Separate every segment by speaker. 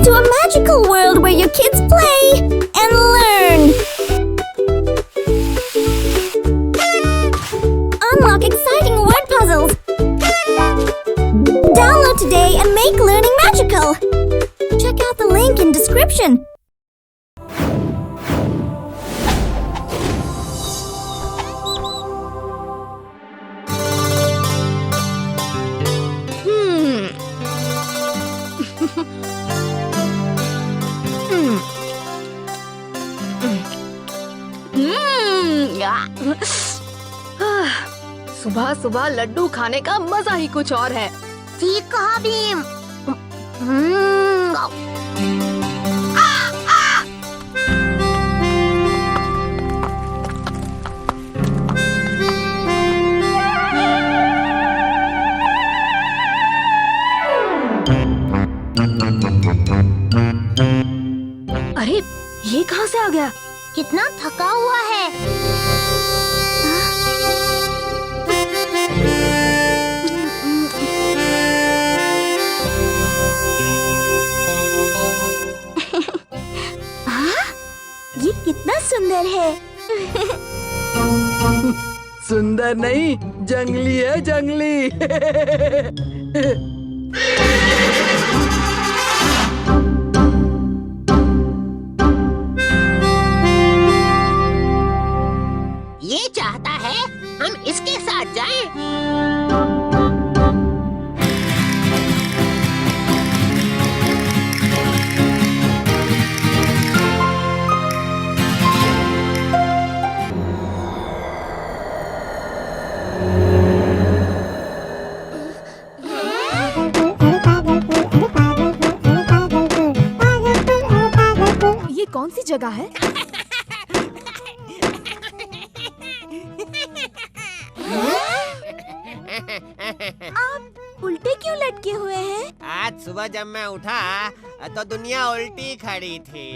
Speaker 1: Welcome to a magical world where your kids play and learn. Unlock exciting word puzzles. Download today and make learning magical. Check out the link in description.
Speaker 2: सुबह सुबह लड्डू खाने का मजा ही कुछ और है।
Speaker 1: ठीक कहा भीम।
Speaker 2: अरे ये कहाँ से आ गया?
Speaker 1: कितना थका हुआ है। ये कितना सुंदर है।
Speaker 3: सुंदर नहीं, जंगली है, जंगली।
Speaker 4: ये चाहता है हम इसके साथ जाएं।
Speaker 2: ये कौन सी जगह है?
Speaker 1: आप उल्टे क्यों लटके हुए हैं?
Speaker 4: आज सुबह जब मैं उठा तो दुनिया उल्टी खड़ी थी।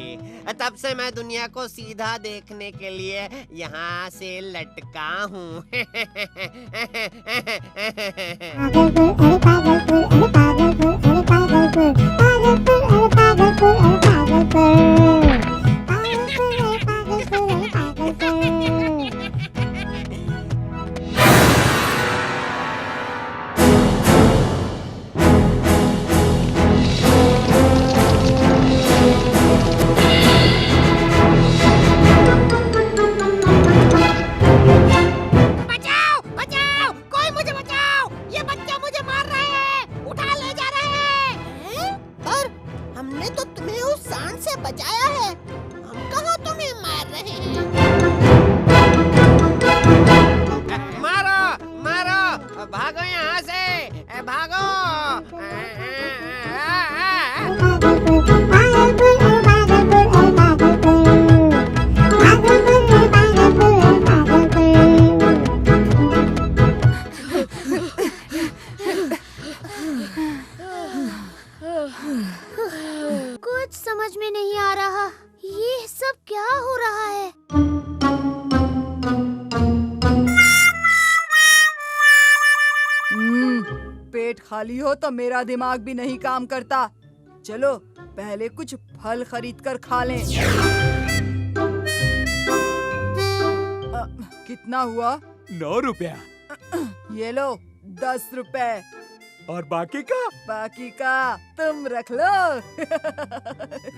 Speaker 4: तब से मैं दुनिया को सीधा देखने के लिए यहाँ से लटका हूँ। बचाया है, हम कहाँ तुम्हें मार रहे हैं। मारो मारो, भागो यहाँ से, भागो।
Speaker 1: कुछ समझ में नहीं आ रहा, ये सब क्या हो रहा है।
Speaker 3: पेट खाली हो तो मेरा दिमाग भी नहीं काम करता। चलो पहले कुछ फल खरीद कर खा लें। कितना हुआ?
Speaker 5: 9 रुपया।
Speaker 3: ये लो 10 रुपए।
Speaker 5: और बाकी का?
Speaker 3: बाकी का तुम रख लो।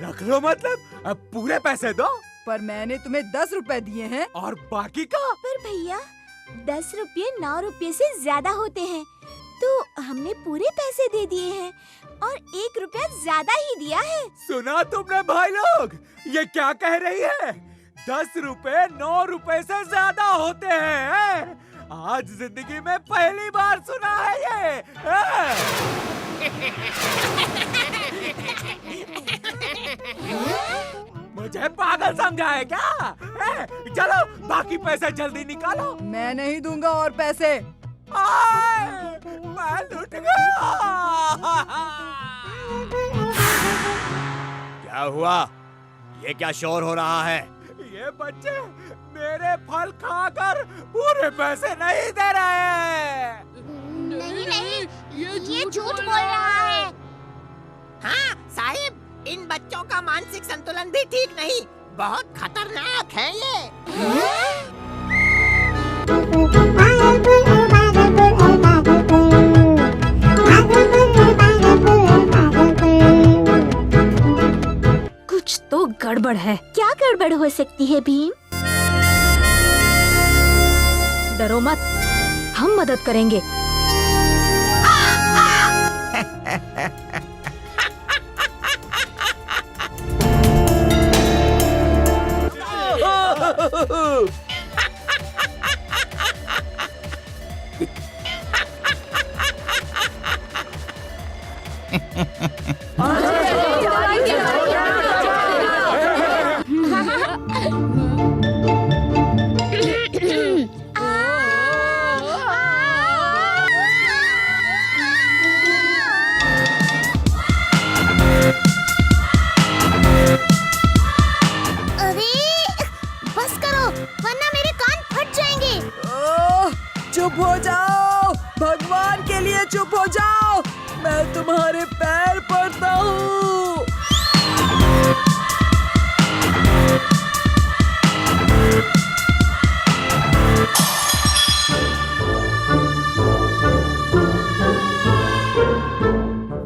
Speaker 5: रख लो मतलब? अब पूरे पैसे दो।
Speaker 3: पर मैंने तुम्हें 10 रुपए दिए हैं।
Speaker 5: और बाकी का?
Speaker 1: पर भैया 10 रुपये 9 रुपये से ज्यादा होते हैं, तो हमने पूरे पैसे दे दिए हैं और 1 रुपया ज्यादा ही दिया है।
Speaker 5: सुना तुमने भाई लोग, ये क्या कह रही है? 10 रुपए 9 रुपए से ज्यादा होते हैं? आज जिंदगी में पहली बार सुना है ये। मुझे पागल समझा है क्या? चलो बाकी पैसे जल्दी निकालो।
Speaker 3: मैं नहीं दूंगा और पैसे।
Speaker 5: मैं लूट गया।
Speaker 6: क्या हुआ? ये क्या शोर हो रहा है?
Speaker 5: ये बच्चे मेरे फल खाकर पूरे पैसे नहीं दे रहे हैं।
Speaker 1: नहीं, ये झूठ बोल रहा है।
Speaker 4: हाँ साहिब, इन बच्चों का मानसिक संतुलन भी ठीक नहीं, बहुत खतरनाक है ये।
Speaker 2: कुछ तो गड़बड़ है।
Speaker 1: क्या गड़बड़ हो सकती है भीम?
Speaker 2: डरो मत, हम मदद करेंगे।
Speaker 3: चुप हो जाओ, भगवान के लिए चुप हो जाओ, मैं तुम्हारे पैर पड़ता हूँ।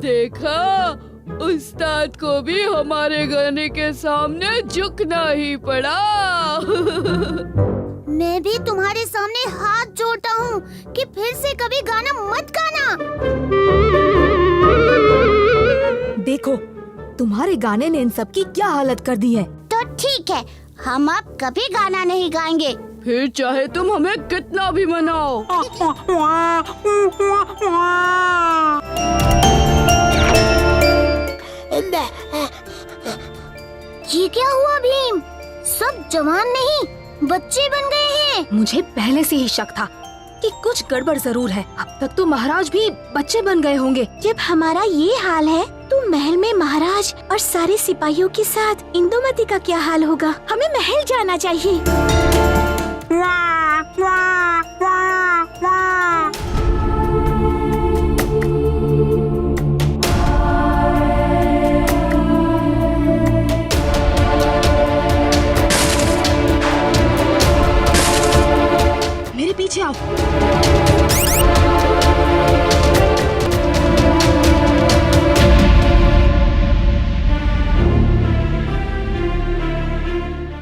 Speaker 7: देखा, उस्ताद को भी हमारे गाने के सामने झुकना ही पड़ा।
Speaker 1: मैं भी तुम्हारे सामने हाथ जोड़ता हूँ कि फिर से कभी गाना मत गाना।
Speaker 2: देखो, तुम्हारे गाने ने इन सब की क्या हालत कर दी है।
Speaker 1: तो ठीक है, हम अब कभी गाना नहीं गाएंगे।
Speaker 7: फिर चाहे तुम हमें कितना भी मनाओ।
Speaker 1: ये क्या हुआ भीम? सब जवान नहीं, बच्चे बन गए हैं।
Speaker 2: मुझे पहले से ही शक था कि कुछ गड़बड़ जरूर है। अब तक तो महाराज भी बच्चे बन गए होंगे।
Speaker 1: जब हमारा ये हाल है तो महल में महाराज और सारे सिपाहियों के साथ इंदुमती का क्या हाल होगा? हमें महल जाना चाहिए।
Speaker 2: मेरे पीछे आओ।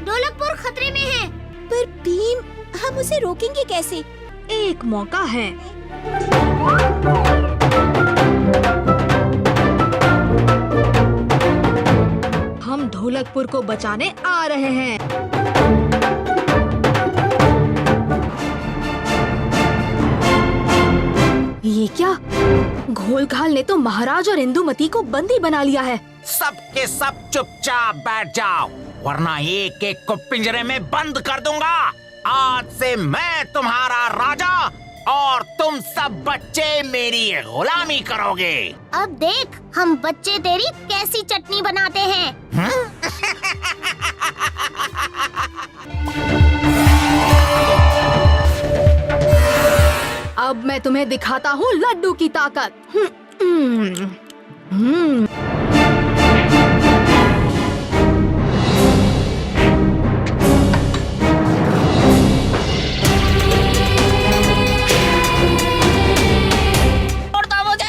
Speaker 1: ढोलकपुर खतरे में है। पर भीम, हम उसे रोकेंगे कैसे?
Speaker 2: एक मौका है। हम ढोलकपुर को बचाने आ रहे हैं। ये क्या? घोलघाल ने तो महाराज और इंदुमती को बंदी बना लिया है।
Speaker 8: सबके सब चुपचाप बैठ जाओ, वरना एक एक को पिंजरे में बंद कर दूंगा। आज से मैं तुम्हारा राजा और तुम सब बच्चे मेरी गुलामी करोगे।
Speaker 1: अब देख, हम बच्चे तेरी कैसी चटनी बनाते हैं।
Speaker 2: अब मैं तुम्हें दिखाता हूँ लड्डू की ताकत।
Speaker 8: छोड़ दो मुझे।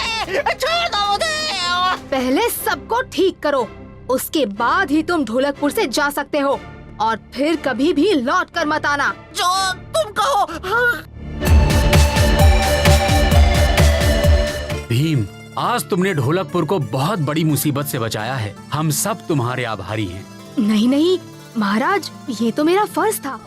Speaker 2: पहले सबको ठीक करो, उसके बाद ही तुम ढोलकपुर से जा सकते हो और फिर कभी भी लौट कर मत आना।
Speaker 8: जो तुम कहो।
Speaker 9: भीम, आज तुमने ढोलकपुर को बहुत बड़ी मुसीबत से बचाया है। हम सब तुम्हारे आभारी हैं।
Speaker 2: नहीं नहीं महाराज, ये तो मेरा फर्ज था।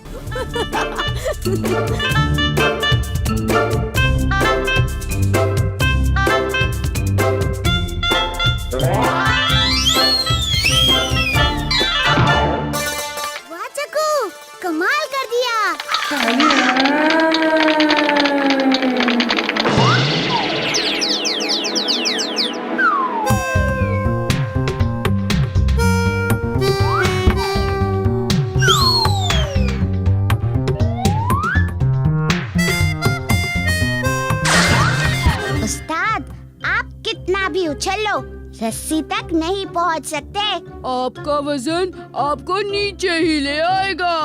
Speaker 1: वाह चक्कू, कमाल कर दिया। रस्सी तक नहीं पहुंच सकते।
Speaker 7: आपका वजन आपको नीचे ही ले आएगा।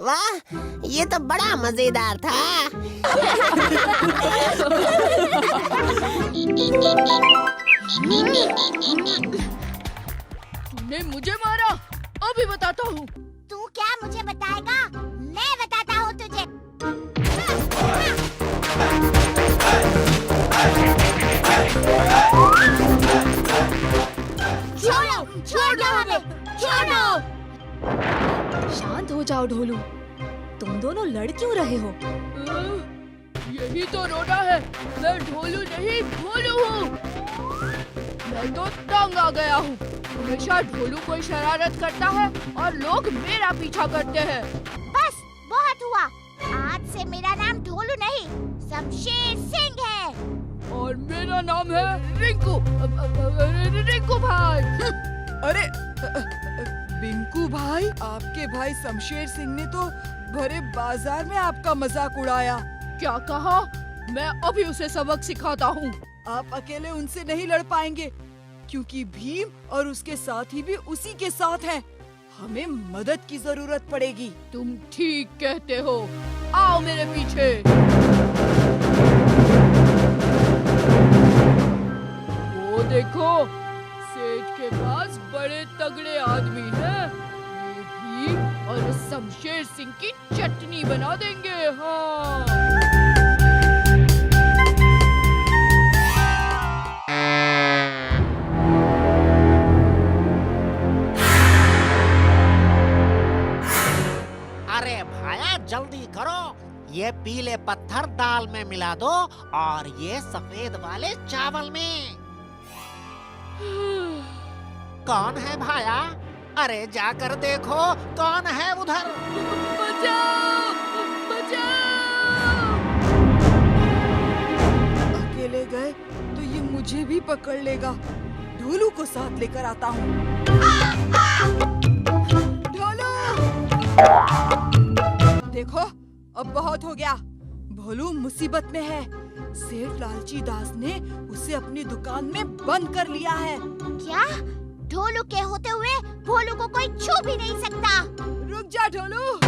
Speaker 4: वाह, ये तो बड़ा मजेदार था।
Speaker 7: तूने मुझे मारा, अभी बताता हूँ।
Speaker 1: तू क्या मुझे बताएगा? मैं बताता हूँ तुझे। छोड़ो हमें, छोड़ो।
Speaker 2: शांत हो जाओ ढोलू, तुम दोनों लड़ क्यों रहे हो?
Speaker 7: यही तो रोना है। मैं ढोलू नहीं, भोलू हूँ। मैं तो तंग आ गया हूँ। हमेशा ढोलू कोई शरारत करता है और लोग मेरा पीछा करते हैं।
Speaker 1: बस बहुत हुआ। आज से मेरा नाम ढोलू नहीं, शमशेर सिंह है।
Speaker 7: और मेरा नाम है रिंकू। रिंकू भाई।
Speaker 3: अरे बिंकू भाई, आपके भाई शमशेर सिंह ने तो भरे बाजार में आपका मजाक उड़ाया।
Speaker 7: क्या कहा? मैं अभी उसे सबक सिखाता हूँ।
Speaker 3: आप अकेले उनसे नहीं लड़ पाएंगे, क्योंकि भीम और उसके साथी भी उसी के साथ हैं। हमें मदद की जरूरत पड़ेगी।
Speaker 7: तुम ठीक कहते हो। आओ मेरे पीछे। वो देखो, सेठ के पास बड़े तगड़े आदमी हैं। ये भीम और इस शमशेर सिंह की चटनी बना देंगे। हाँ।
Speaker 8: अरे भाया जल्दी करो, ये पीले पत्थर दाल में मिला दो और ये सफेद वाले चावल में। कौन है भाया? अरे जाकर देखो कौन है उधर।
Speaker 7: बचाओ! बचाओ!
Speaker 3: अकेले गए तो ये मुझे भी पकड़ लेगा। ढोलू को साथ लेकर आता हूँ। ढोलू! देखो, अब बहुत हो गया। भोलू मुसीबत में है। सेठ लालची दास ने उसे अपनी दुकान में बंद कर लिया है।
Speaker 1: क्या? ढोलू के होते हुए भोलू को कोई छू भी नहीं सकता।
Speaker 3: रुक जा ढोलू।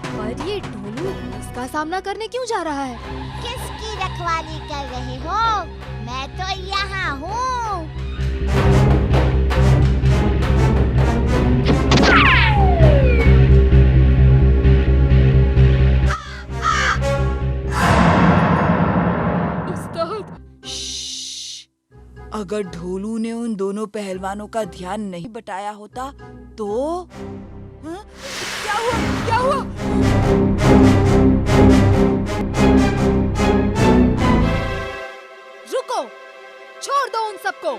Speaker 2: पर ये ढोलू इसका सामना करने क्यों जा रहा है?
Speaker 1: किसकी रखवाली कर रहे हो? मैं तो यहाँ हूँ।
Speaker 3: अगर ढोलू ने उन दोनों पहलवानों का ध्यान नहीं बटाया होता तो हाँ? क्या हुआ? क्या हुआ?
Speaker 2: रुको, छोड़ दो उन सबको।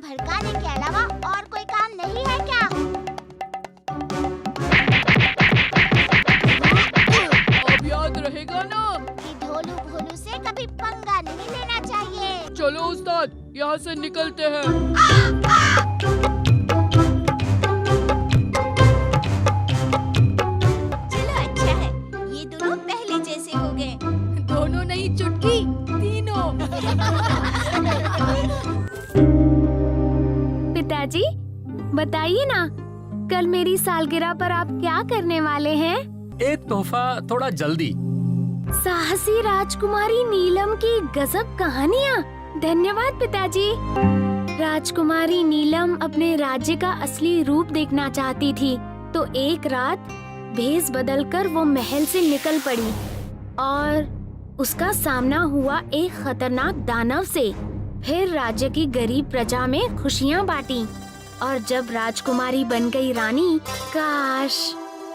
Speaker 1: भड़काने के अलावा और कोई काम नहीं है क्या?
Speaker 7: अब याद रहेगा ना
Speaker 1: कि ढोलू भोलू से कभी पंगा नहीं लेना चाहिए।
Speaker 7: चलो उस्ताद, यहाँ से निकलते हैं।
Speaker 1: चलो अच्छा है, ये दोनों पहले जैसे हो गए।
Speaker 2: दोनों नहीं, चुटकी, तीनों।
Speaker 10: पिताजी, बताइए ना, कल मेरी सालगिरह पर आप क्या करने वाले हैं?
Speaker 9: एक तोहफा थोड़ा जल्दी।
Speaker 10: साहसी राजकुमारी नीलम की गजब कहानियाँ। धन्यवाद पिताजी। राजकुमारी नीलम अपने राज्य का असली रूप देखना चाहती थी, तो एक रात भेष बदलकर वो महल से निकल पड़ी और उसका सामना हुआ एक खतरनाक दानव से। फिर राज्य की गरीब प्रजा में खुशियाँ बांटी और जब राजकुमारी बन गई रानी, काश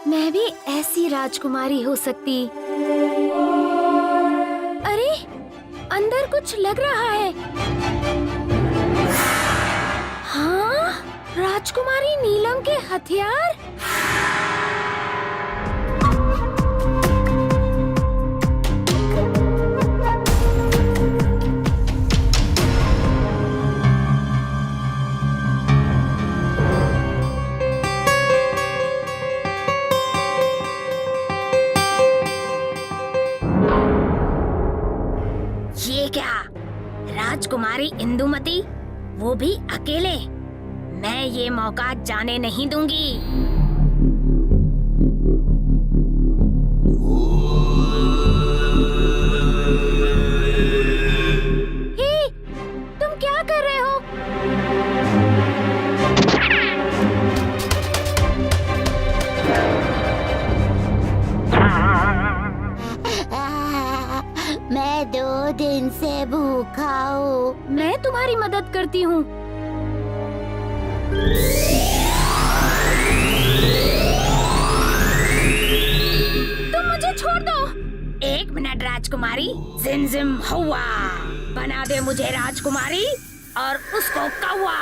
Speaker 10: मैं भी ऐसी राजकुमारी हो सकती। अरे अंदर कुछ लग रहा है। हाँ, राजकुमारी नीलम के हथियार। ये क्या, राजकुमारी इंदुमती, वो भी अकेले? मैं ये मौका जाने नहीं दूंगी। हे, तुम क्या कर रहे हो?
Speaker 1: मैं 2 दिन से भूखा हूँ।
Speaker 10: मैं तुम्हारी मदद करती हूँ। तुम मुझे छोड़ दो।
Speaker 1: 1 मिनट राजकुमारी। जिम जिम हुआ, बना दे मुझे राजकुमारी और उसको कौवा।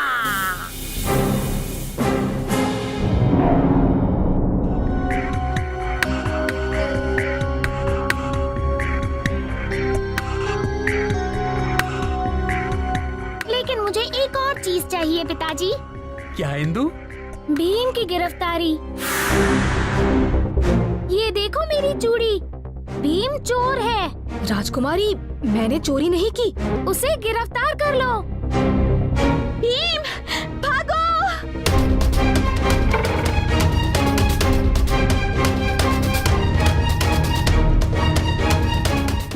Speaker 10: लेकिन मुझे एक और चीज चाहिए पिताजी।
Speaker 9: क्या इंदु?
Speaker 10: भीम की गिरफ्तारी। ये देखो मेरी चूड़ी। भीम चोर है।
Speaker 2: राजकुमारी, मैंने चोरी नहीं की।
Speaker 10: उसे गिरफ्तार कर लो।
Speaker 1: भीम, भागो!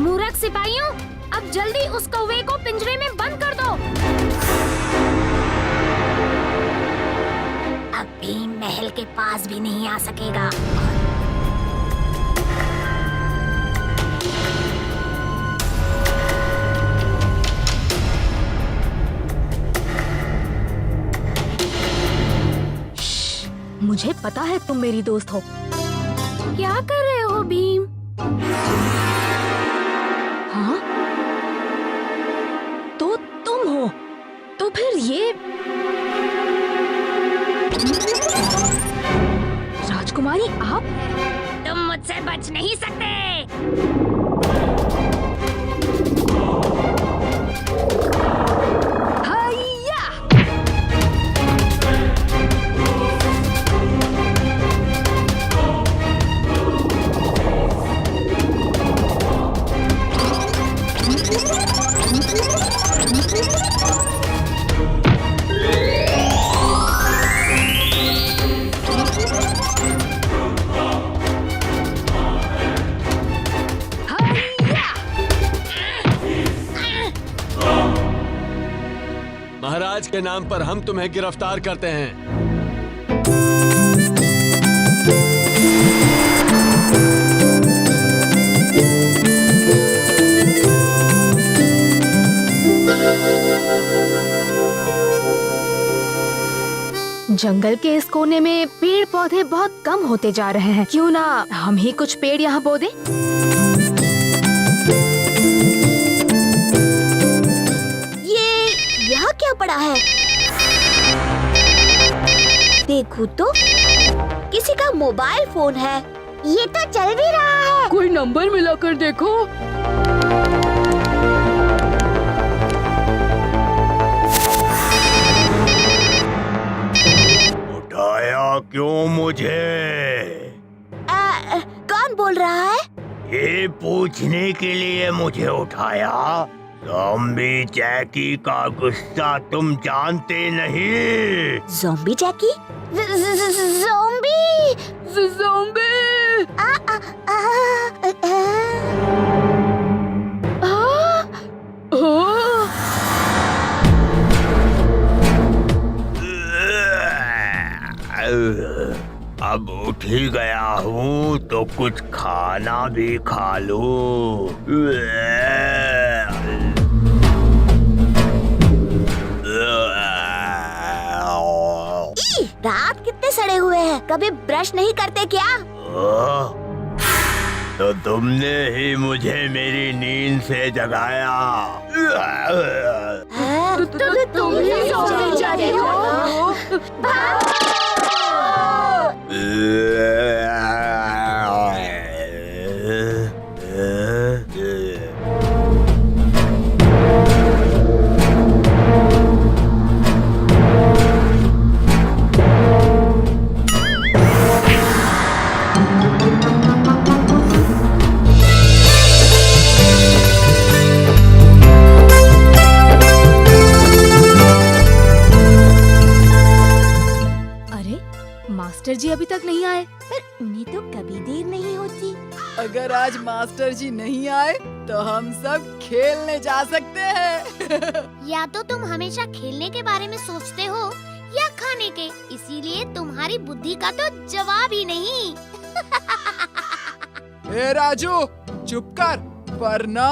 Speaker 10: मूर्ख सिपाहियों, अब जल्दी उस कौवे को पिंजरे में बंद कर दो।
Speaker 1: अब भीम महल के पास भी नहीं आ सकेगा।
Speaker 2: मुझे पता है तुम मेरी दोस्त हो।
Speaker 10: क्या कर रहे हो भीम?
Speaker 2: हाँ? तो तुम हो? तो फिर ये राजकुमारी आप?
Speaker 1: तुम मुझसे बच नहीं सकते।
Speaker 11: महाराज के नाम पर हम तुम्हें गिरफ्तार करते हैं।
Speaker 2: जंगल के इस कोने में पेड़ पौधे बहुत कम होते जा रहे हैं। क्यों ना हम ही कुछ पेड़ यहाँ बो दें?
Speaker 1: यहाँ क्या पड़ा है? देखूं तो किसी का मोबाइल फोन है। ये तो चल भी रहा है।
Speaker 7: कोई नंबर मिलाकर देखो।
Speaker 6: उठाया क्यों मुझे?
Speaker 1: कौन बोल रहा है?
Speaker 6: ये पूछने के लिए मुझे उठाया। ज़ॉम्बी जैकी का गुस्सा तुम जानते नहीं?
Speaker 1: ज़ॉम्बी जैकी? ज़ॉम्बी?
Speaker 7: ज़ॉम्बी!
Speaker 6: अब उठ ही गया हूँ। तो कुछ खाना भी खा लो।
Speaker 1: दांत कितने सड़े हुए हैं, कभी ब्रश नहीं करते क्या?
Speaker 6: तो तुमने ही मुझे मेरी नींद से जगाया।
Speaker 1: तुम ही सोने जा रहे हो?
Speaker 2: मास्टर जी अभी तक नहीं आए।
Speaker 1: पर उन्हें तो कभी देर नहीं होती।
Speaker 3: अगर आज मास्टर जी नहीं आए तो हम सब खेलने जा सकते हैं।
Speaker 10: या तो तुम हमेशा खेलने के बारे में सोचते हो या खाने के, इसीलिए तुम्हारी बुद्धि का तो जवाब ही नहीं।
Speaker 3: ए राजू, चुप कर, वरना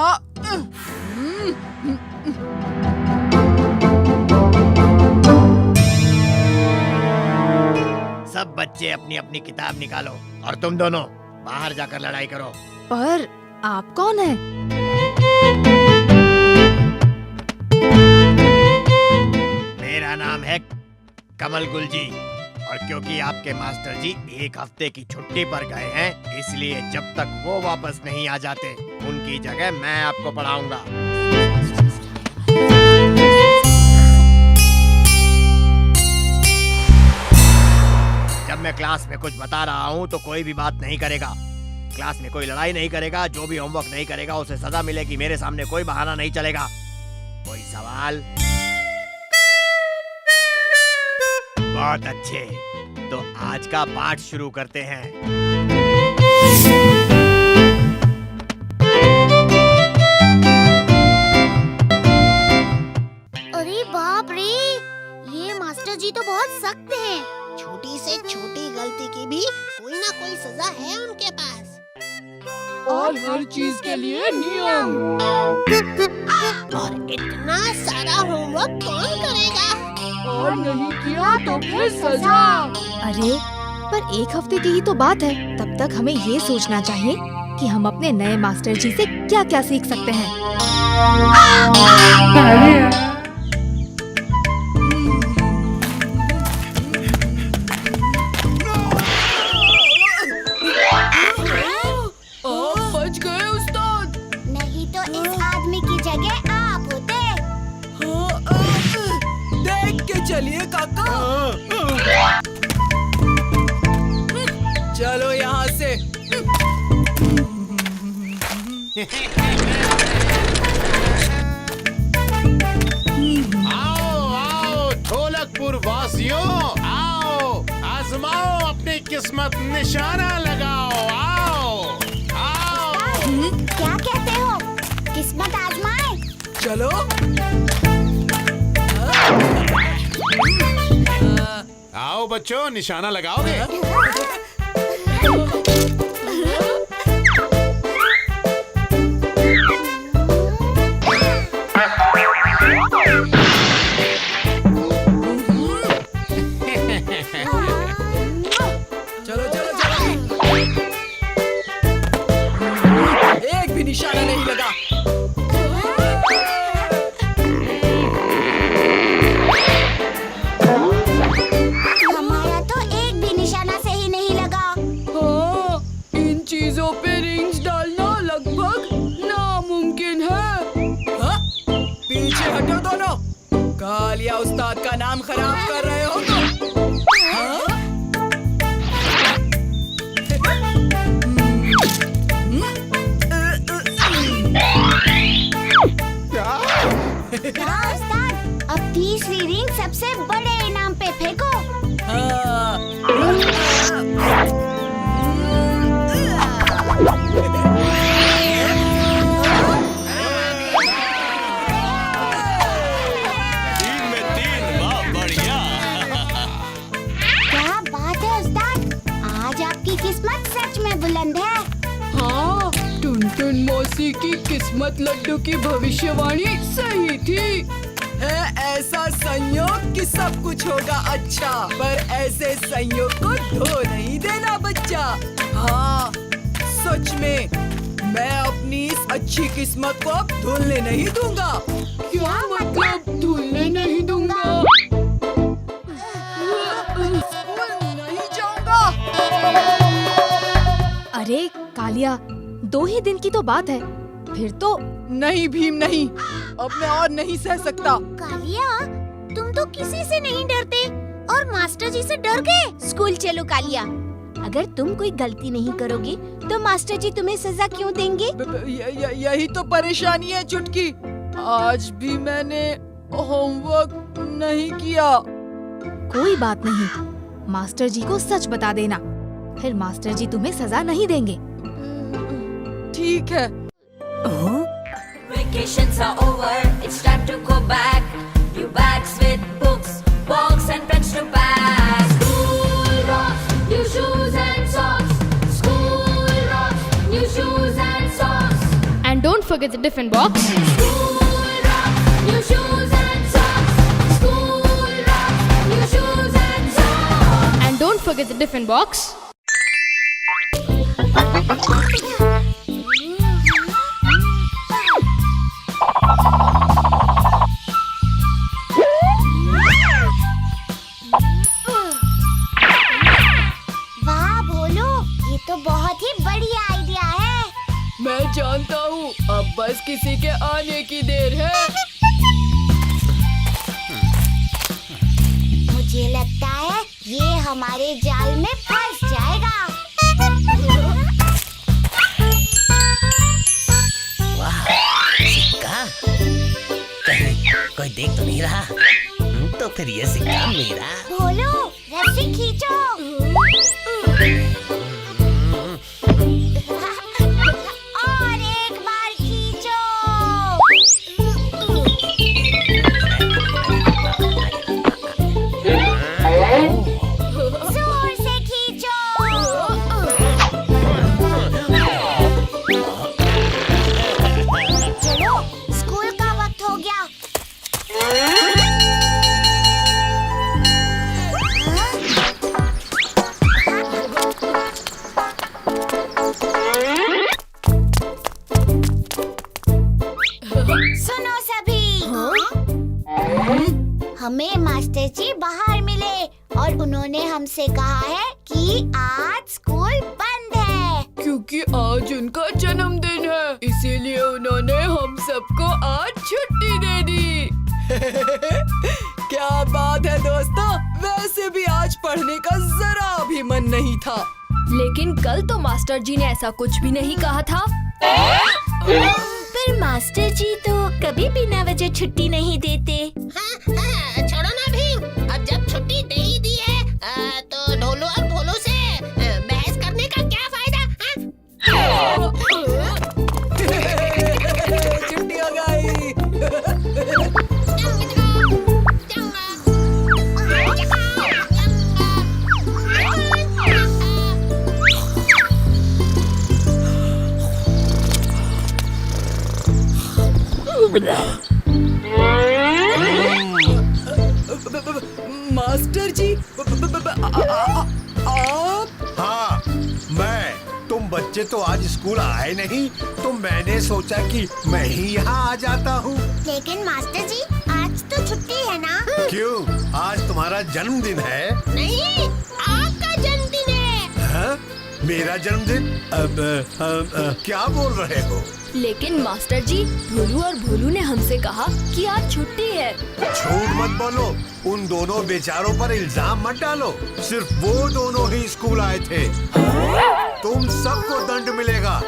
Speaker 4: सब बच्चे अपनी अपनी किताब निकालो और तुम दोनों बाहर जाकर लड़ाई करो।
Speaker 2: पर आप कौन हैं?
Speaker 4: मेरा नाम है कमल गुल जी, और क्योंकि आपके मास्टर जी 1 हफ्ते की छुट्टी पर गए हैं, इसलिए जब तक वो वापस नहीं आ जाते उनकी जगह मैं आपको पढ़ाऊंगा। जब मैं क्लास में कुछ बता रहा हूँ तो कोई भी बात नहीं करेगा। क्लास में कोई लड़ाई नहीं करेगा। जो भी होमवर्क नहीं करेगा उसे सजा मिलेगी। मेरे सामने कोई बहाना नहीं चलेगा। कोई सवाल? बहुत अच्छे, तो आज का पाठ शुरू करते हैं।
Speaker 10: अरे बाप रे, ये मास्टर जी तो बहुत सख्त हैं।
Speaker 1: छोटी से छोटी गलती की भी कोई ना कोई सजा है उनके पास।
Speaker 7: और हर चीज के लिए नियम।
Speaker 1: और इतना सारा होमवर्क कौन करेगा?
Speaker 7: और नहीं किया तो फिर सजा।
Speaker 2: अरे पर 1 हफ्ते की ही तो बात है। तब तक हमें ये सोचना चाहिए कि हम अपने नए मास्टर जी से क्या क्या सीख सकते हैं।
Speaker 7: बच गए उस्ताद।
Speaker 1: नहीं तो इस आदमी की जगह आप होते।
Speaker 3: देख के चलिए काका। चलो यहाँ से।
Speaker 8: आओ आओ ढोलकपुर वासियों, आओ आजमाओ अपनी किस्मत, निशाना लगाओ। आओ आओ।
Speaker 1: क्या कहते हो? किस्मत आजमाए?
Speaker 3: चलो।
Speaker 8: आओ बच्चों, निशाना लगाओगे?
Speaker 3: चलो चलो चलो। एक भी निशाना नहीं लगा।
Speaker 1: हमारा तो एक भी निशाना सही नहीं लगा।
Speaker 7: हाँ, इन चीजों पे रिंग्स डालना लगभग नामुमकिन है।
Speaker 3: हाँ? पीछे हटो दोनों। कालिया उस्ताद का नाम खराब कर रहे हो तुम। हाँ?
Speaker 1: हाँ उस्ताद, अब तीसरी रिंग सबसे बड़े इनाम पे फेंको। क्या बात है उस्ताद, आज आपकी किस्मत सच में बुलंद
Speaker 7: ढोली की किस्मत लड्डू की भविष्यवाणी सही थी।
Speaker 3: है ऐसा संयोग कि सब कुछ होगा अच्छा, पर ऐसे संयोग को धो नहीं देना बच्चा। हाँ, सच में मैं अपनी इस अच्छी किस्मत को अब धुलने नहीं दूंगा।
Speaker 7: क्या मतलब धुलने नहीं दूंगा?
Speaker 3: नहीं जाऊंगा।
Speaker 2: अरे कालिया, 2 ही दिन की तो बात है, फिर तो।
Speaker 3: नहीं भीम नहीं, अब मैं और नहीं सह सकता।
Speaker 1: कालिया, तुम तो किसी से नहीं डरते और मास्टर जी से डर गए। स्कूल चलो कालिया, अगर तुम कोई गलती नहीं करोगे तो मास्टर जी तुम्हें सजा क्यों देंगे?
Speaker 3: यही तो परेशानी है चुटकी। आज भी मैंने होमवर्क नहीं किया।
Speaker 2: कोई बात नहीं, मास्टर जी को सच बता देना, फिर मास्टर जी तुम्हें सजा नहीं देंगे।
Speaker 3: ठीक है।
Speaker 12: Vacations are over, it's time to go back. New bags with books, box and pens to pack. School rocks, new shoes and socks. School rocks, new shoes and socks.
Speaker 7: And don't forget the tiffin box.
Speaker 12: School rocks, new shoes and socks. School rocks, new shoes and socks.
Speaker 7: And don't forget the tiffin box.
Speaker 1: वाह भोलू, ये तो बहुत ही बढ़िया idea है।
Speaker 7: मैं जानता हूँ, अब बस किसी के आने की देर है।
Speaker 1: मुझे लगता है ये हमारे जाल में फंस जाएगा।
Speaker 13: वाह, सिक्का। कहीं कोई देख तो नहीं रहा? तो फिर ये सिक्का मेरा।
Speaker 1: भोलू, रस्सी खींचो। और एक बार खींचो। जोर से खींचो। चलो, स्कूल का वक्त हो गया। सुनो सभी, हमें मास्टर जी बाहर मिले और उन्होंने हमसे कहा है कि आज स्कूल बंद है।
Speaker 7: क्योंकि आज उनका जन्मदिन है, इसीलिए उन्होंने हम सबको आज छुट्टी दे दी।
Speaker 3: क्या बात है दोस्तों, वैसे भी आज पढ़ने का जरा भी मन नहीं था।
Speaker 7: लेकिन कल तो मास्टर जी ने ऐसा कुछ भी नहीं कहा था।
Speaker 1: पर मास्टर जी तो कभी बिना वजह छुट्टी नहीं देते।
Speaker 12: छोड़ो ना भीम, अब जब छुट्टी दे ही दी है तो ढोलू और भोलू से बहस करने का क्या फायदा?
Speaker 3: छुट्टी हो गई। मास्टर जी, आप?
Speaker 14: हाँ, मैं। तुम बच्चे तो आज स्कूल आए नहीं, तो मैंने सोचा कि मैं ही यहाँ आ जाता हूँ।
Speaker 1: लेकिन मास्टर जी, आज तो छुट्टी है ना?
Speaker 14: क्यों, आज तुम्हारा जन्मदिन है?
Speaker 12: नहीं, आपका जन्मदिन है।
Speaker 14: हाँ? मेरा जन्मदिन? अब क्या बोल रहे हो?
Speaker 7: लेकिन मास्टर जी, ढोलू और भोलू ने हमसे कहा कि आज छुट्टी है।
Speaker 14: झूठ मत बोलो, उन दोनों बेचारों पर इल्जाम मत डालो। सिर्फ वो दोनों ही स्कूल आए थे। तुम सबको दंड मिलेगा।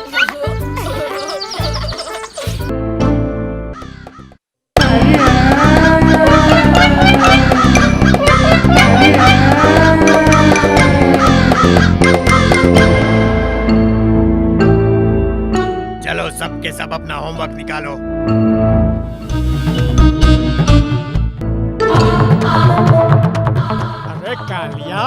Speaker 4: चलो सब के सब अपना होमवर्क निकालो।
Speaker 5: अरे कालिया,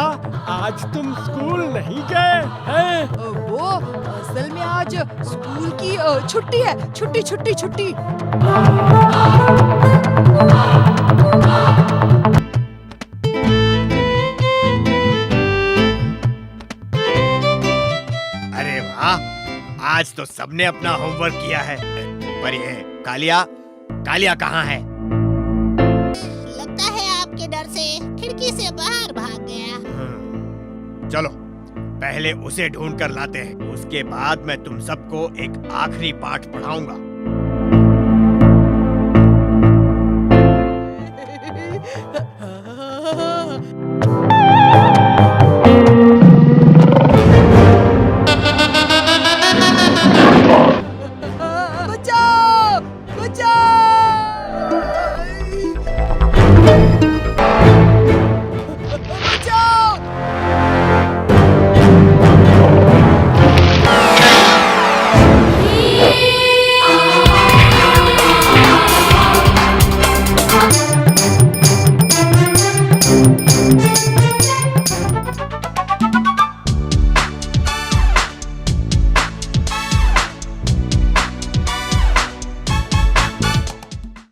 Speaker 5: आज तुम स्कूल नहीं गए हैं?
Speaker 3: वो असल में आज स्कूल की छुट्टी है। छुट्टी छुट्टी छुट्टी।
Speaker 4: अरे वाह, आज तो सबने अपना होमवर्क किया है। पर ये कालिया, कालिया कहाँ है?
Speaker 1: लगता है आपके डर से खिड़की से बाहर भाग गया।
Speaker 4: चलो पहले उसे ढूंढ कर लाते हैं, उसके बाद मैं तुम सबको एक आखिरी पाठ पढ़ाऊंगा।